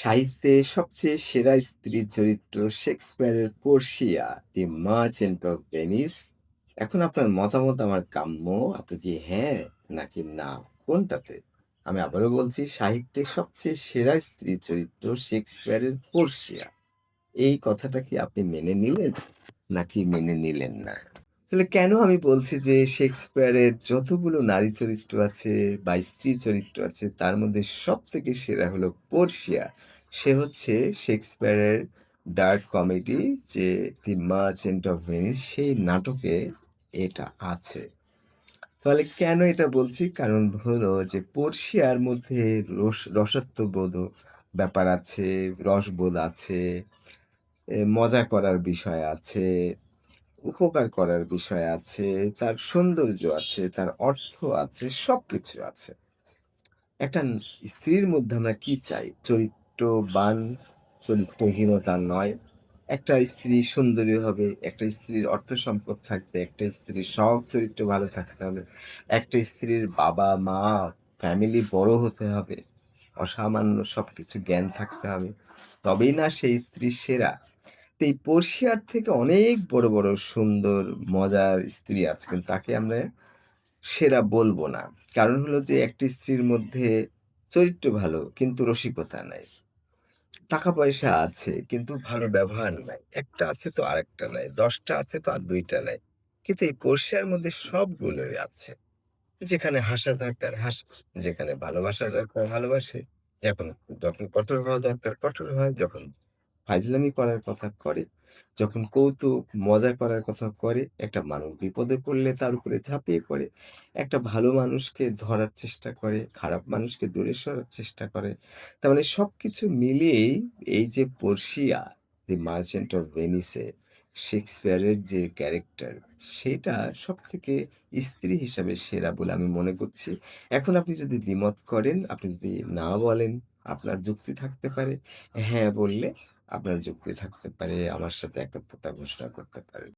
সাহিত্যে সবচেয়ে সেরা স্ত্রীর চরিত্র শেক্সপিয়ারের Portia, the merchant of Venice. এখন আপনার মতামত আমার কাম্য। আপনি কি হ্যাঁ নাকি না, কোনটাতে? আমি আবারও বলছি, সাহিত্যে সবচেয়ে সেরা স্ত্রীর চরিত্র শেক্সপিয়ারের পোর্সিয়া। এই কথাটা কি আপনি মেনে নিলেন নাকি মেনে নিলেন না? তাহলে কেন আমি বলছি যে শেক্সপিয়ারের যতগুলো নারী চরিত্র আছে বা স্ত্রী চরিত্র আছে তার মধ্যে সবথেকে সেরা হলো পোর্সিয়া। সে হচ্ছে শেক্সপিয়ারের ডার্ক কমেডি, যে দি মার্চেন্ট অফ ভেনিস, সেই নাটকে এটা আছে। তাহলে কেন এটা বলছি? কারণ হলো যে পোর্সিয়ার মধ্যে রসত্ববোধ ব্যাপার আছে, রসবোধ আছে, মজা করার বিষয় আছে, উপকার করার বিষয় আছে, তার সৌন্দর্য আছে, তার অর্থ আছে, সবকিছু আছে। একটা স্ত্রীর মধ্যে আমরা কি চাই? চরিত্রবান, চরিত্রহীনতা নয়। একটা স্ত্রী সুন্দরী হবে, একটা স্ত্রীর অর্থ সম্পদ থাকবে, একটা স্ত্রীর স্বভাব চরিত্র ভালো থাকতে হবে, একটা স্ত্রীর বাবা-মা, ফ্যামিলি বড় হতে হবে, অসামান্য সবকিছু জ্ঞান থাকতে হবে। তবেই না সেই স্ত্রী সেরা। তো এই পোর্সিয়ার থেকে অনেক বড়, বড় সুন্দর মজার স্ত্রী আছে। কিন্তু তাকে আমরা সেরা বলব না। কারণ হলো যে একটি স্ত্রীর মধ্যে চরিত্র ভালো কিন্তু রসিকতা নাই। টাকা-পয়সা আছে কিন্তু ভালো ব্যবহার নাই। একটা আছে তো আরেকটা নাই। ১০ টা আছে তো আর ২ টা নাই। কিন্তু এই পোর্সিয়ার মধ্যে সবগুলোই আছে। যেখানে হাসা দরকার হাসে, যেখানে ভালোবাসা দরকার ভালোবাসে, যখন যখন কঠোর হওয়া দরকার কঠোর হয়, যখন ফাইজলামি করার কথা করে, যখন কৌতুক মজা করার কথা করে, একটা মানুষ বিপদে পড়লে তার উপরে ঝাঁপিয়ে পড়ে, একটা ভালো মানুষকে ধরার চেষ্টা করে, খারাপ মানুষকে দূরে সরার চেষ্টা করে। তার মানে সবকিছু মিলিয়েই এই যে পর্সিয়া, দি মার্চেন্ট অফ ভেনিসে শেক্সপিয়ারের যে ক্যারেক্টার, সেটা সবথেকে স্ত্রী হিসাবে সেরা বলে আমি মনে করছি। এখন আপনি যদি দ্বিমত করেন, আপনি যদি না বলেন, আপনার যুক্তি থাকতে পারে। হ্যাঁ বললে আপনার যুক্তি থাকতে পারে, আমার সাথে একাত্মতা ঘোষণা করতে পারেন।